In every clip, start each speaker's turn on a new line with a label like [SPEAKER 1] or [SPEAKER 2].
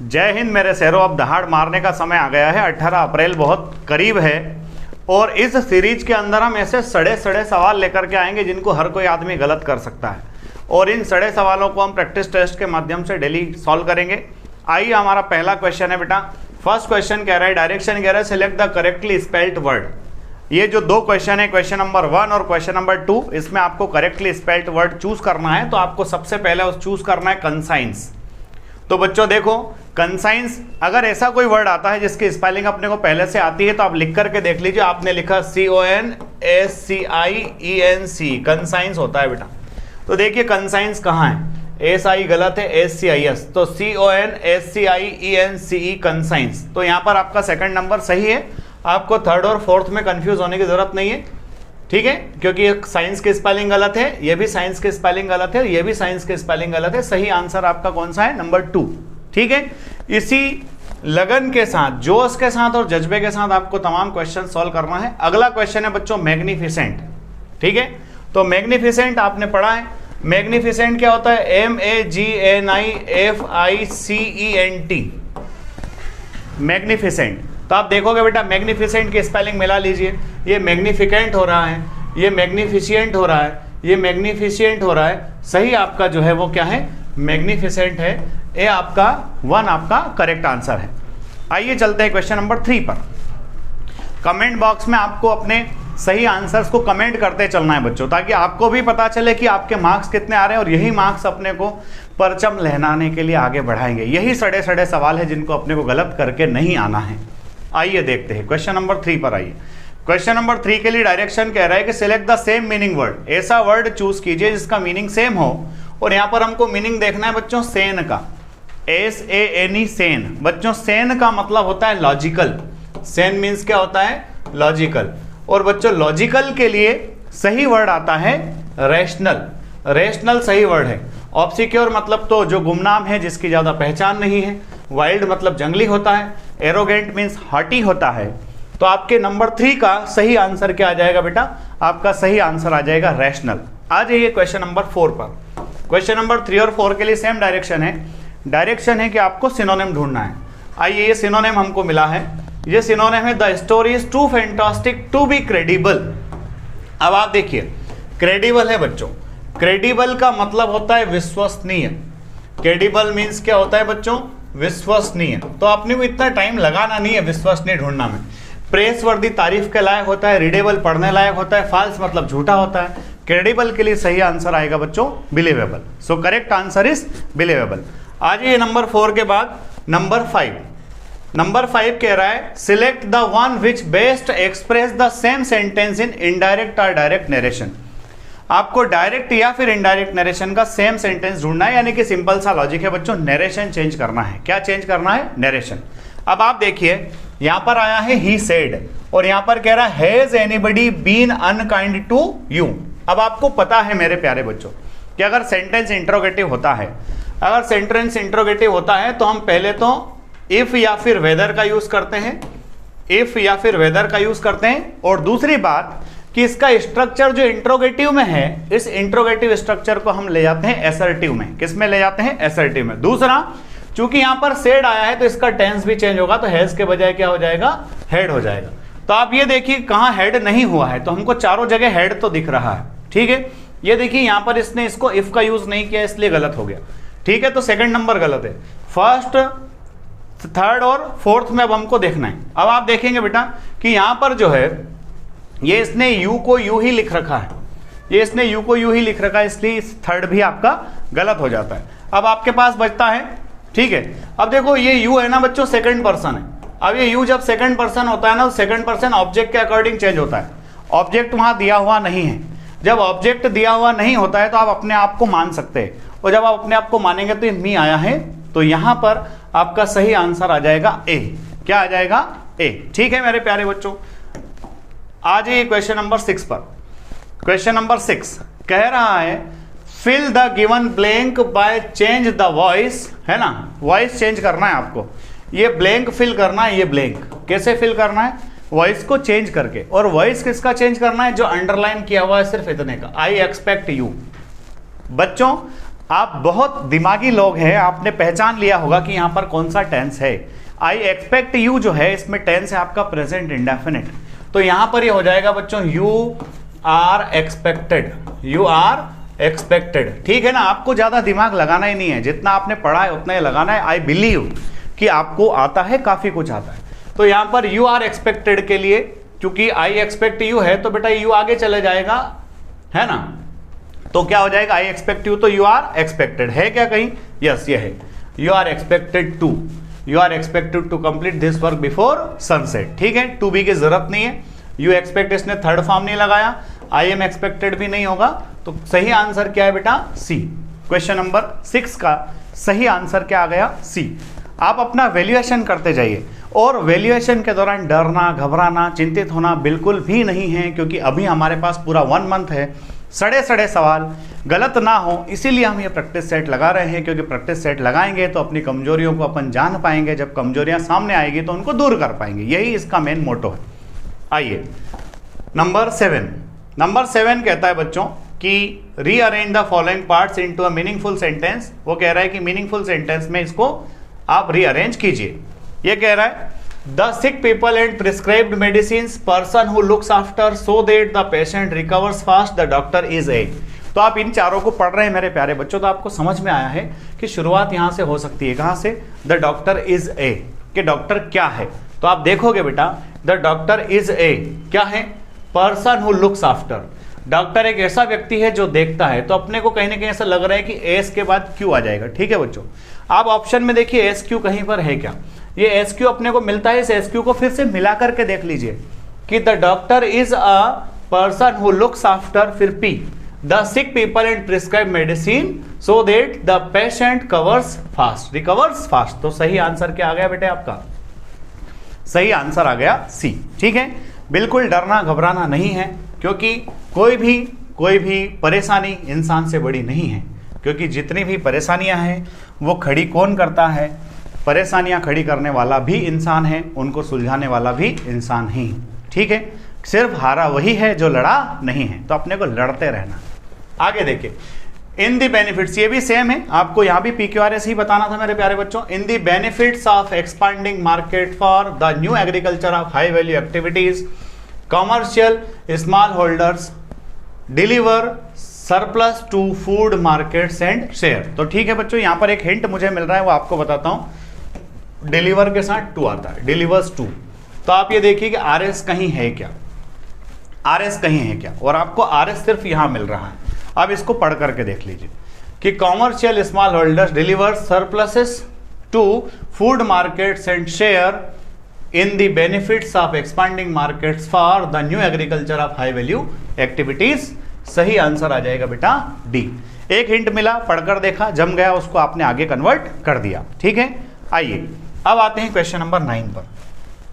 [SPEAKER 1] जय हिंद मेरे शहरों। अब दहाड़ मारने का समय आ गया है। 18 अप्रैल बहुत करीब है और इस सीरीज के अंदर हम ऐसे सड़े सड़े सवाल लेकर के आएंगे जिनको हर कोई आदमी गलत कर सकता है और इन सड़े सवालों को हम प्रैक्टिस टेस्ट के माध्यम से डेली सॉल्व करेंगे। आइए, हमारा पहला क्वेश्चन है बेटा। फर्स्ट क्वेश्चन कह रहा है, डायरेक्शन कह रहा है select the correctly spelled word. ये जो दो क्वेश्चन है, क्वेश्चन नंबर 1 और क्वेश्चन नंबर 2, इसमें आपको करेक्टली स्पेल्ड वर्ड चूज करना है। तो आपको सबसे पहले उस चूज करना है कंसाइंस। तो बच्चों देखो, कंसाइंस अगर ऐसा कोई वर्ड आता है जिसकी स्पेलिंग अपने को पहले से आती है तो आप लिख करके देख लीजिए। आपने लिखा CONSCIENC, कंसाइंस होता है बेटा। तो देखिए कंसाइंस कहाँ है, SI गलत है, SCIS, तो CONSCIENCE कंसाइंस। तो यहाँ पर आपका सेकंड नंबर सही है। आपको थर्ड और फोर्थ में कंफ्यूज होने की जरूरत नहीं है, ठीक है, क्योंकि साइंस की स्पेलिंग गलत है, ये भी साइंस की स्पेलिंग गलत है, ये भी साइंस की स्पेलिंग गलत है। सही आंसर आपका कौन सा है, नंबर 2, ठीक है। इसी लगन के साथ, जोश के साथ और जज्बे के साथ आपको तमाम क्वेश्चन सॉल्व करना है। अगला क्वेश्चन है बच्चों मैग्निफिसेंट, ठीक है। तो मैग्निफिसेंट आपने पढ़ा है। मैग्निफिसेंट क्या होता है, MAGNIFICENT, मैग्निफिसेंट। तो आप देखोगे बेटा मैग्निफिसेंट की स्पेलिंग मिला लीजिए। ये मैग्निफिकेंट हो रहा है, ये मैग्निफिशिएंट हो रहा है, ये मैग्निफिशिएंट हो रहा है। सही आपका जो है वो क्या है, मैग्निफिसेंट है। ये आपका 1 आपका करेक्ट आंसर है। आइए चलते हैं क्वेश्चन नंबर 3 पर। कमेंट बॉक्स में आपको अपने सही आंसर्स को कमेंट करते चलना है बच्चों, ताकि आपको भी पता चले कि आपके मार्क्स कितने आ रहे हैं और यही मार्क्स अपने को परचम लहराने के लिए आगे बढ़ाएंगे। यही सड़े सड़े सवाल है जिनको अपने को गलत करके नहीं आना है। आइए देखते हैं क्वेश्चन नंबर 3 पर। आइए, क्वेश्चन नंबर 3 के लिए डायरेक्शन कह रहा है कि select the same meaning word. ऐसा वर्ड चूज कीजिए जिसका मीनिंग सेम हो। और यहां पर हमको मीनिंग देखना है बच्चों सेन का, SANE, सेन। बच्चों सेन का मतलब होता है लॉजिकल। सेन मीन्स क्या होता है, लॉजिकल। और बच्चों लॉजिकल के लिए सही वर्ड आता है रैशनल। रैशनल सही वर्ड है। ऑब्सक्योर मतलब तो जो गुमनाम है, जिसकी ज्यादा पहचान नहीं है। वाइल्ड मतलब जंगली होता है। एरोगेंट मीन्स हॉटी होता है। तो आपके नंबर 3 का सही आंसर क्या आ जाएगा बेटा, आपका सही आंसर आ जाएगा रैशनल। आ जाइए क्वेश्चन नंबर 4 पर। क्वेश्चन नंबर 3 और 4 के लिए सेम डायरेक्शन है। डायरेक्शन है कि आपको सिनोनिम ढूंढना है। आइए, ये सिनोनिम हमको मिला है। ये सिनोनिम है the story is too fantastic to be credible. अब आप देखिए, क्रेडिबल है बच्चों। क्रेडिबल का मतलब होता है विश्वसनीय। क्रेडिबल मीन्स क्या होता है बच्चों, विश्वसनीय। तो अपने को इतना टाइम लगाना नहीं है विश्वसनीय ढूंढना में। प्रेस वर्दी तारीफ के लायक होता है, रीडेबल पढ़ने लायक होता है, फॉल्स मतलब झूठा होता है। क्रेडिबल के लिए सही आंसर आएगा बच्चों believable. So correct answer is believable. आज ये नंबर 4 के बाद नंबर 5। नंबर 5 कह रहा है select the one which best express the same sentence in indirect और डायरेक्ट नरेशन। आपको डायरेक्ट या फिर इनडायरेक्ट नरेशन का सेम सेंटेंस ढूंढना है, यानी कि सिंपल सा लॉजिक है बच्चों, नरेशन चेंज करना है। क्या चेंज करना है, नरेशन। अब आप देखिए, यहां पर आया है ही सेड और यहां पर कह रहा है has anybody been unkind to you. अब आपको पता है मेरे प्यारे बच्चों कि अगर सेंटेंस इंट्रोगेटिव होता है, अगर सेंटेंस इंट्रोगेटिव होता है तो हम पहले तो इफ या फिर वेदर का यूज करते हैं, इफ या फिर वेदर का यूज करते हैं। और दूसरी बात कि इसका स्ट्रक्चर जो इंट्रोगेटिव में है, इस इंट्रोगेटिव स्ट्रक्चर को हम ले जाते हैं एसर्टिव में। किस में ले जाते हैं, एसर्टिव में। दूसरा, चूंकि यहां पर सेड आया है तो इसका टेंस भी चेंज होगा, तो हैज के बजाय क्या हो जाएगा, हेड हो जाएगा। तो आप ये देखिए कहां हेड नहीं हुआ है, तो हमको चारों जगह हेड तो दिख रहा है, ठीक है। ये देखिए यहां पर इसने इसको इफ का यूज नहीं किया, इसलिए गलत हो गया, ठीक है। तो सेकंड नंबर गलत है। फर्स्ट, थर्ड और फोर्थ में अब हमको देखना है। अब आप देखेंगे बेटा कि यहां पर जो है ये इसने यू को यू ही लिख रखा है, ये इसने यू को यू ही लिख रखा है, इसलिए इस थर्ड भी आपका गलत हो जाता है। अब आपके पास बचता है, ठीक है। अब देखो ये यू है ना बच्चों, सेकंड पर्सन है। अब ये यू जब सेकंड पर्सन होता है ना, तो सेकंड पर्सन ऑब्जेक्ट के अकॉर्डिंग चेंज होता है। ऑब्जेक्ट वहां दिया हुआ नहीं है। जब ऑब्जेक्ट दिया हुआ नहीं होता है तो आप अपने आप को मान सकते हैं, और जब आप अपने आप को मानेंगे तो ये मी आया है, तो यहां पर आपका सही आंसर आ जाएगा ए। क्या आ जाएगा, ए, ठीक है मेरे प्यारे बच्चों। आ जाइए क्वेश्चन नंबर 6 पर। क्वेश्चन नंबर 6 कह रहा है fill the given blank by change the voice, है ना, वॉइस चेंज करना है आपको। ये ब्लैंक फिल करना है। ये ब्लैंक कैसे फिल करना है, वॉइस को चेंज करके। और वॉइस किसका चेंज करना है, जो अंडरलाइन किया हुआ है सिर्फ इतने का, आई एक्सपेक्ट यू। बच्चों आप बहुत दिमागी लोग हैं, आपने पहचान लिया होगा कि यहां पर कौन सा टेंस है। आई एक्सपेक्ट यू जो है इसमें टेंस है आपका प्रेजेंट इंडेफिनिट, तो यहां पर ये हो जाएगा बच्चों you are expected, you are expected. ठीक है ना, आपको ज्यादा दिमाग लगाना ही नहीं है, जितना आपने पढ़ा है उतना ही लगाना है। आई बिलीव कि आपको आता है, काफी कुछ आता है। तो यहां पर यू आर एक्सपेक्टेड के लिए, क्योंकि आई एक्सपेक्ट यू है तो बेटा यू आगे चले जाएगा, है ना, तो क्या हो जाएगा आई एक्सपेक्ट यू, तो यू आर एक्सपेक्टेड है क्या कहीं? यस ये है, you are expected to, you are expected to complete this work before sunset. ठीक है, टू बी की जरूरत नहीं है, यू एक्सपेक्ट इसने थर्ड फॉर्म नहीं लगाया, आई एम एक्सपेक्टेड भी नहीं होगा, तो सही आंसर क्या है बेटा? सी। क्वेश्चन नंबर 6 का सही आंसर क्या आ गया? सी। आप अपना वैल्यूएशन करते जाइए, और वैल्यूएशन के दौरान डरना, घबराना, चिंतित होना बिल्कुल भी नहीं है, क्योंकि अभी हमारे पास पूरा 1 मंथ है। सड़े सड़े सवाल गलत ना हो, इसीलिए हम ये प्रैक्टिस सेट लगा रहे हैं, क्योंकि प्रैक्टिस सेट लगाएंगे तो अपनी कमजोरियों को अपन जान पाएंगे, जब कमजोरियां सामने आएगी तो उनको दूर कर पाएंगे, यही इसका मेन मोटो है। आइए नंबर 7। नंबर 7 कहता है बच्चों कि rearrange the following parts into a meaningful sentence. वो कह रहा है कि मीनिंगफुल सेंटेंस में इसको आप रीअरेंज कीजिए। ये कह रहा है the sick people and prescribed medicine person who looks after so that the patient recovers fast the doctor is a. तो आप इन चारों को पढ़ रहे हैं मेरे प्यारे बच्चों, तो आपको समझ में आया है कि शुरुआत यहां से हो सकती है। कहां से? द डॉक्टर इज ए, कि डॉक्टर क्या है। तो आप देखोगे बेटा द डॉक्टर इज ए क्या है? Person who looks after. Doctor एक ऐसा व्यक्ति है जो देखता है, तो अपने को कहीं ना कहीं ऐसा लग रहा है कि एस के बाद क्यू आ जाएगा। ठीक है बच्चों, आप ऑप्शन में देखिए एस क्यू कहीं पर है क्या? ये एस क्यू अपने को मिलता है, इस एस क्यू को फिर से मिला करके देख लीजिए कि the doctor is a person who looks after, फिर pee the sick people and prescribe medicine so that the patient covers fast, recovers fast. तो सही आंसर क्या आ गया बेटे आपका? सही आंसर आ गया सी। ठीक है, बिल्कुल डरना घबराना नहीं है, क्योंकि कोई भी परेशानी इंसान से बड़ी नहीं है, क्योंकि जितनी भी परेशानियां हैं वो खड़ी कौन करता है? परेशानियां खड़ी करने वाला भी इंसान है, उनको सुलझाने वाला भी इंसान ही। ठीक है, सिर्फ हारा वही है जो लड़ा नहीं है, तो अपने को लड़ते रहना। आगे देखिए इन दी बेनिफिट्स, ये भी सेम है, आपको यहां भी PQRS ही बताना था मेरे प्यारे बच्चों। In the benefits of expanding market for the new agriculture of high value activities, commercial small holders deliver surplus to food markets and share. तो ठीक है बच्चों, यहां पर एक हिंट मुझे मिल रहा है, वो आपको बताता हूं। डिलीवर के साथ टू आता है, डिलीवर्स टू। तो आप ये देखिए कि RS कहीं है क्या? RS कहीं है क्या? और आपको RS सिर्फ यहां मिल रहा है। अब इसको पढ़ करके देख लीजिए कि commercial small holders deliver surpluses to food markets and share in the benefits of expanding markets for the new agriculture of high value activities. सही आंसर आ जाएगा बेटा डी। एक हिंट मिला, पढ़कर देखा, जम गया, उसको आपने आगे कन्वर्ट कर दिया। ठीक है, आइए अब आते हैं क्वेश्चन नंबर 9 पर।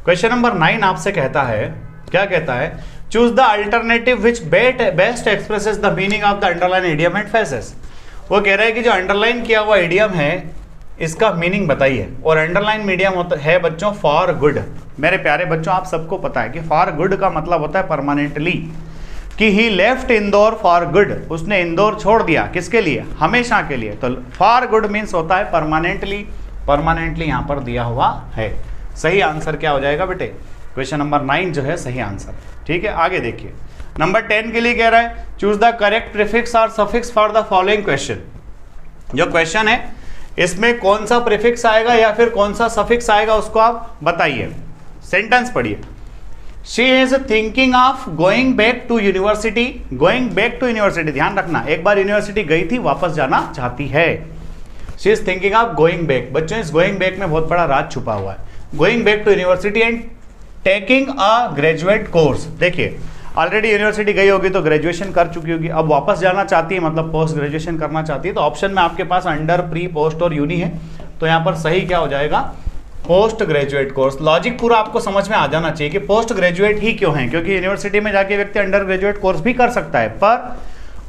[SPEAKER 1] क्वेश्चन नंबर 9 आपसे कहता है, क्या कहता है? Choose the alternative which best expresses the meaning of the underline idiom and phrases. वो कह रहा है कि जो अंडरलाइन किया हुआ इडियम है इसका मीनिंग बताइए। और अंडरलाइन मीडियम होता है बच्चों फॉर गुड। मेरे प्यारे बच्चों, आप सबको पता है कि फॉर गुड का मतलब होता है परमानेंटली, कि ही लेफ्ट इंदौर फॉर गुड, उसने इंदौर छोड़ दिया, किसके लिए? हमेशा के लिए। तो फॉर गुड मीन्स होता है परमानेंटली, परमानेंटली यहां पर दिया हुआ है। सही आंसर क्या हो जाएगा बेटे? क्वेश्चन नंबर 9 जो है सही आंसर। ठीक है, आगे देखिए नंबर 10 के लिए कह रहा है चूज द करेक्ट प्रीफिक्स और suffix for the following question. जो क्वेश्चन है इसमें कौन सा प्रीफिक्स आएगा या फिर कौन सा सफिक्स आएगा उसको आप बताइए। सेंटेंस पढ़िए। She is thinking of going back to university. Going back to university, ध्यान रखना, एक बार यूनिवर्सिटी गई थी, वापस जाना चाहती है। She is thinking of going back. बच्चों इस गोइंग बैक में बहुत बड़ा राज छुपा हुआ है। Going back to university and taking a graduate course. देखिए ऑलरेडी यूनिवर्सिटी गई होगी तो ग्रेजुएशन कर चुकी होगी, अब वापस जाना चाहती है मतलब पोस्ट ग्रेजुएशन करना चाहती है। तो ऑप्शन में आपके पास अंडर, प्री, पोस्ट और यूनी है, तो यहाँ पर सही क्या हो जाएगा? Post graduate course. लॉजिक पूरा आपको समझ में आ जाना चाहिए कि पोस्ट ग्रेजुएट ही क्यों है, क्योंकि यूनिवर्सिटी में जाके व्यक्ति अंडर ग्रेजुएट कोर्स भी कर सकता है, पर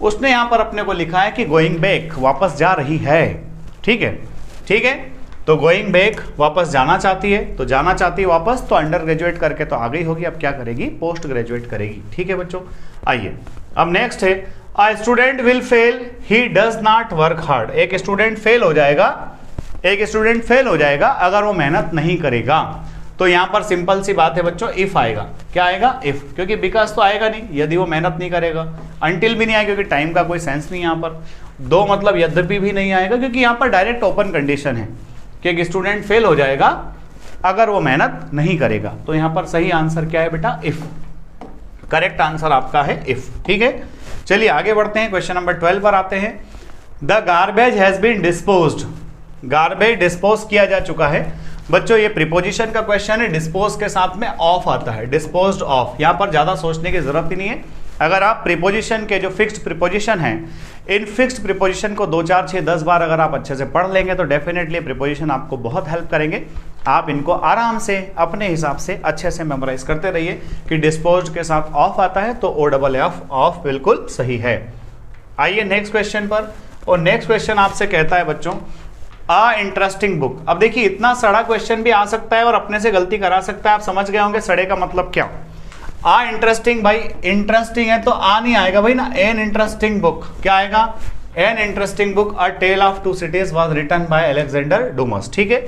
[SPEAKER 1] उसने यहाँ पर अपने को लिखा है कि गोइंग बैक, वापस जा रही है। ठीक है, ठीक है, तो गोइंग बैक वापस जाना चाहती है, तो जाना चाहती है वापस, तो अंडर ग्रेजुएट करके तो आ गई होगी, अब क्या करेगी? पोस्ट ग्रेजुएट करेगी। ठीक है बच्चों, आइए अब नेक्स्ट है a student will fail, he does not work hard. एक स्टूडेंट फेल हो जाएगा, एक स्टूडेंट फेल हो जाएगा अगर वो मेहनत नहीं करेगा। तो यहां पर सिंपल सी बात है बच्चों, इफ आएगा। क्या आएगा? इफ, क्योंकि बिकॉज तो आएगा नहीं यदि वो मेहनत नहीं करेगा। अंटिल भी नहीं आएगा क्योंकि टाइम का कोई सेंस नहीं यहां पर। दो मतलब यद्यपि भी नहीं आएगा क्योंकि यहां पर डायरेक्ट ओपन कंडीशन है कि एक स्टूडेंट फेल हो जाएगा अगर वो मेहनत नहीं करेगा। तो यहां पर सही आंसर क्या है बेटा? इफ। करेक्ट आंसर आपका है इफ। ठीक है, चलिए आगे बढ़ते हैं, क्वेश्चन नंबर 12 पर आते हैं। The garbage has been disposed, garbage dispose किया जा चुका है। बच्चों ये प्रीपोजिशन का क्वेश्चन है, डिस्पोज के साथ में ऑफ आता है, डिस्पोज्ड ऑफ। यहां पर ज्यादा सोचने की जरूरत ही नहीं है। अगर आप प्रीपोजिशन के जो फिक्स्ड प्रीपोजिशन हैं, इन फिक्स्ड प्रीपोजिशन को 2, 4, 6, 10 बार अगर आप अच्छे से पढ़ लेंगे तो डेफिनेटली प्रीपोजिशन आपको बहुत हेल्प करेंगे। आप इनको आराम से अपने हिसाब से अच्छे से मेमोराइज करते रहिए कि डिस्पोज्ड के साथ ऑफ आता है तो OFF ऑफ बिल्कुल सही है। आइए नेक्स्ट क्वेश्चन पर, और नेक्स्ट क्वेश्चन आपसे कहता है बच्चों अ इंटरेस्टिंग बुक। अब देखिए इतना सड़ा क्वेश्चन भी आ सकता है और अपने से गलती करा सकता है। आप समझ गए होंगे सड़े का मतलब क्या। आ इंटरेस्टिंग, भाई इंटरेस्टिंग है तो आ नहीं आएगा भाई ना। एन इंटरेस्टिंग बुक, क्या आएगा? An interesting book a tale of two cities was written by Alexander Dumas. ठीक है,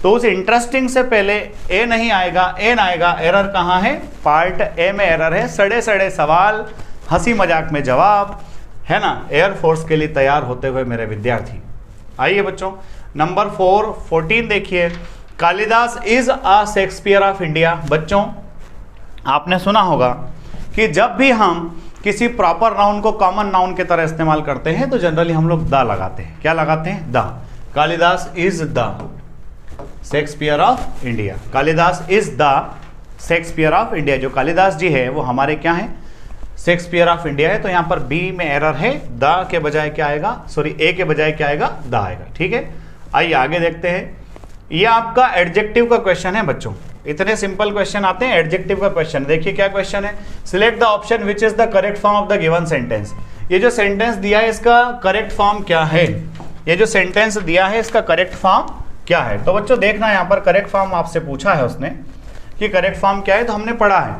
[SPEAKER 1] तो उस इंटरेस्टिंग से पहले ए नहीं आएगा, एन आएगा। एरर कहाँ है? पार्ट ए में एरर है। सड़े सड़े सवाल, हंसी मजाक में जवाब, है ना। एयरफोर्स के लिए तैयार होते हुए मेरे विद्यार्थी। आइए बच्चों नंबर 14 देखिए। Kalidas is a Shakespeare of India. बच्चों आपने सुना होगा कि जब भी हम किसी प्रॉपर नाउन को कॉमन नाउन की तरह इस्तेमाल करते हैं तो जनरली हम लोग द लगाते हैं। क्या लगाते हैं? The. Kalidas is the Shakespeare of India. Kalidas is the Shakespeare of India. जो कालिदास जी है वो हमारे क्या है? शेक्सपियर ऑफ इंडिया है। तो यहां पर बी में एरर है, द के बजाय क्या आएगा? सॉरी, ए के बजाय क्या आएगा? द आएगा। ठीक है, आइए आगे देखते हैं। ये आपका एडजेक्टिव का क्वेश्चन है बच्चों। इतने सिंपल क्वेश्चन आते हैं, एडजेक्टिव का क्वेश्चन। देखिए क्या क्वेश्चन है। Select the option which is the correct form of the given sentence. ये जो सेंटेंस दिया है इसका करेक्ट फॉर्म क्या है? ये जो सेंटेंस दिया है इसका करेक्ट फॉर्म क्या है? तो बच्चों देखना यहाँ पर करेक्ट फॉर्म आपसे पूछा है उसने कि करेक्ट फॉर्म क्या है। तो हमने पढ़ा है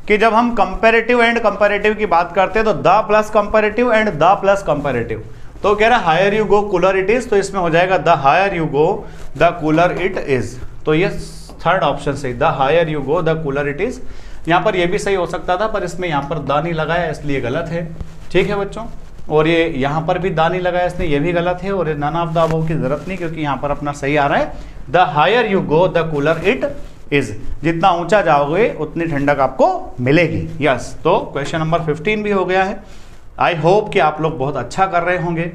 [SPEAKER 1] कि जब हम कंपैरेटिव एंड कंपैरेटिव की बात करते हैं तो the plus comparative and the plus comparative. तो कह रहा है higher you go cooler it is, तो इसमें हो जाएगा the higher you go the cooler it is. तो ये थर्ड ऑप्शन सही, the higher you go the cooler it is. यहाँ पर ये भी सही हो सकता था पर इसमें यहाँ पर द नहीं लगाया इसलिए गलत है। ठीक है बच्चों, और ये यहाँ पर भी द नहीं लगाया इसने, ये भी गलत है। और ये नन ऑफ द अबव की जरूरत नहीं क्योंकि यहाँ पर अपना सही आ रहा है the higher you go the cooler it is. जितना ऊंचा जाओगे उतनी ठंडक आपको मिलेगी। यस, तो क्वेश्चन नंबर 15 भी हो गया है। आई होप कि आप लोग बहुत अच्छा कर रहे होंगे।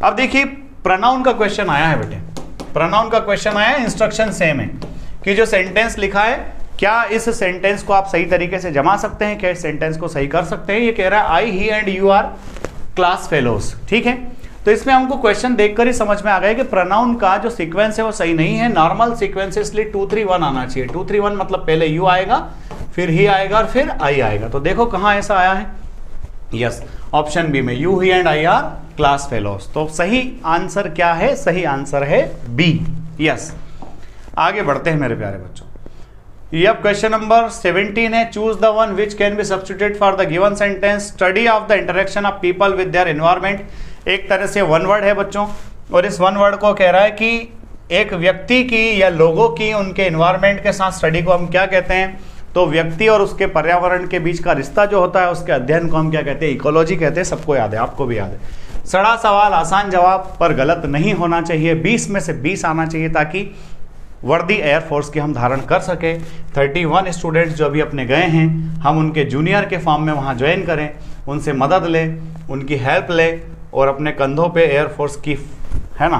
[SPEAKER 1] अब देखिए प्रोनाउन का क्वेश्चन आया है बेटे, प्रोनाउन का क्वेश्चन आया है। इंस्ट्रक्शन सेम है कि जो सेंटेंस लिखा है क्या इस सेंटेंस को आप सही तरीके से जमा सकते हैं, क्या इस सेंटेंस को सही कर सकते हैं। ये कह रहा है I he and you are class fellows. ठीक है, तो इसमें हमको क्वेश्चन देखकर ही समझ में आ गया कि प्रोनाउन का जो सीक्वेंस है वो सही नहीं है। नॉर्मल सीक्वेंस है इसलिए 2 3 1 आना चाहिए। 2 3 1 मतलब पहले यू आएगा, फिर ही आएगा और फिर आई आएगा। तो देखो कहाँ ऐसा आया है। यस, ऑप्शन बी में you he and I R class fellows. तो सही आंसर क्या है? सही आंसर है बी। यस, आगे बढ़ते हैं मेरे प्यारे बच्चों। ये अब क्वेश्चन नंबर 17 है। Choose the one which can be substituted for the given sentence. Study of the interaction of people with their environment. एक तरह से वन वर्ड है बच्चों, और इस वन वर्ड को कह रहा है कि एक व्यक्ति की या लोगों की उनके एनवायरमेंट के साथ स्टडी को हम क्या कहते हैं? तो व्यक्ति और उसके पर्यावरण के बीच का रिश्ता जो होता है उसके अध्ययन को हम क्या कहते हैं? इकोलॉजी कहते हैं। सबको याद है, आपको भी याद है। सड़ा सवाल आसान जवाब पर गलत नहीं होना चाहिए। 20 में से 20 आना चाहिए ताकि वर्दी एयरफोर्स की हम धारण कर सके। 31 स्टूडेंट्स जो अभी अपने गए हैं हम उनके जूनियर के फॉर्म में वहाँ ज्वाइन करें, उनसे मदद लें, उनकी हेल्प लें और अपने कंधों पे एयरफोर्स की, है ना,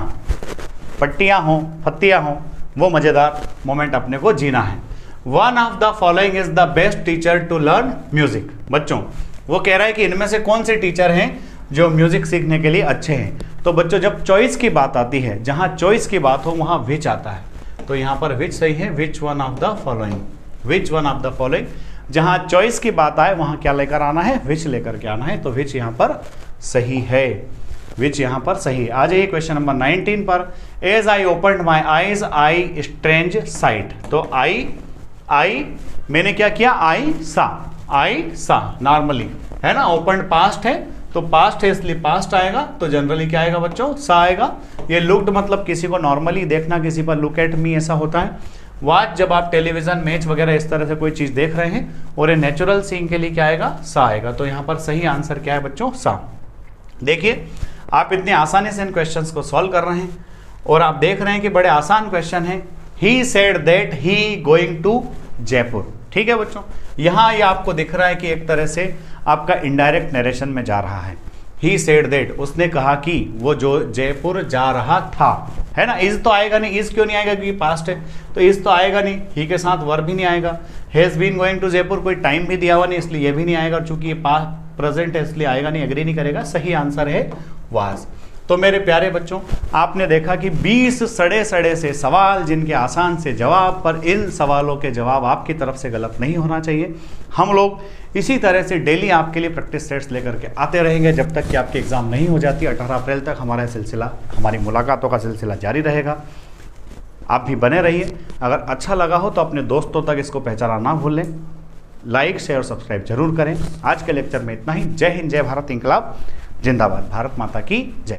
[SPEAKER 1] पट्टियाँ हों, फत्तियाँ हों, वो मज़ेदार मोमेंट अपने को जीना है। One of the following is the best teacher to learn music. बच्चों वो कह रहा है कि इनमें से कौन से टीचर हैं जो म्यूजिक सीखने के लिए अच्छे हैं। तो बच्चों जब चॉइस की बात आती है, जहाँ चॉइस की बात हो वहाँ विच आता है। तो यहाँ पर विच सही है, which one of the following, which one of the following. जहाँ चॉइस की बात आए वहाँ क्या लेकर आना है? विच लेकर के आना है। तो विच यहाँ पर सही है, विच यहाँ पर सही। आ जाइए क्वेश्चन नंबर 19 पर। As I opened my eyes I strange sight. तो आई मैंने क्या किया? आई सा नॉर्मली, है ना, ओपन पास्ट है तो पास्ट है इसलिए पास्ट आएगा, तो जनरली क्या आएगा बच्चों, सा आएगा। ये लुक्ड मतलब किसी को नॉर्मली देखना, किसी पर लुक एट मी ऐसा होता है। वाच जब आप टेलीविजन मैच वगैरह इस तरह से कोई चीज देख रहे हैं, और ये नेचुरल सीइंग के लिए क्या आएगा, सा आएगा। तो यहाँ पर सही आंसर क्या है बच्चों, सा। देखिए आप इतने आसानी से इन क्वेश्चंस को सॉल्व कर रहे हैं और आप देख रहे हैं कि बड़े आसान क्वेश्चन है। He said that he going to Jaipur, ठीक है बच्चों। यहाँ ये आपको दिख रहा है कि एक तरह से आपका इनडायरेक्ट नरेशन में जा रहा है। ही सेड दैट, उसने कहा कि वो जो जयपुर जा रहा था, है ना। इज तो आएगा नहीं, इज क्यों नहीं आएगा, क्योंकि पास्ट है, तो इज तो आएगा नहीं। ही के साथ वर्ब भी नहीं आएगा। Has been going to Jaipur, कोई टाइम भी दिया हुआ नहीं, इसलिए ये भी नहीं आएगा। चूंकि ये पास्ट प्रेजेंट है इसलिए आएगा नहीं, एग्री नहीं करेगा। सही आंसर है वाज। तो मेरे प्यारे बच्चों, आपने देखा कि 20 सड़े से सवाल जिनके आसान से जवाब, पर इन सवालों के जवाब आपकी तरफ से गलत नहीं होना चाहिए। हम लोग इसी तरह से डेली आपके लिए प्रैक्टिस सेट्स लेकर के आते रहेंगे जब तक कि आपकी एग्ज़ाम नहीं हो जाती। 18 अप्रैल तक हमारा सिलसिला, हमारी मुलाकातों का सिलसिला जारी रहेगा। आप भी बने रहिए। अगर अच्छा लगा हो तो अपने दोस्तों तक इसको पहुँचाना ना भूलें। लाइक शेयर और सब्सक्राइब जरूर करें। आज के लेक्चर में इतना ही। जय हिंद, जय भारत, इंकलाब जिंदाबाद, भारत माता की जय।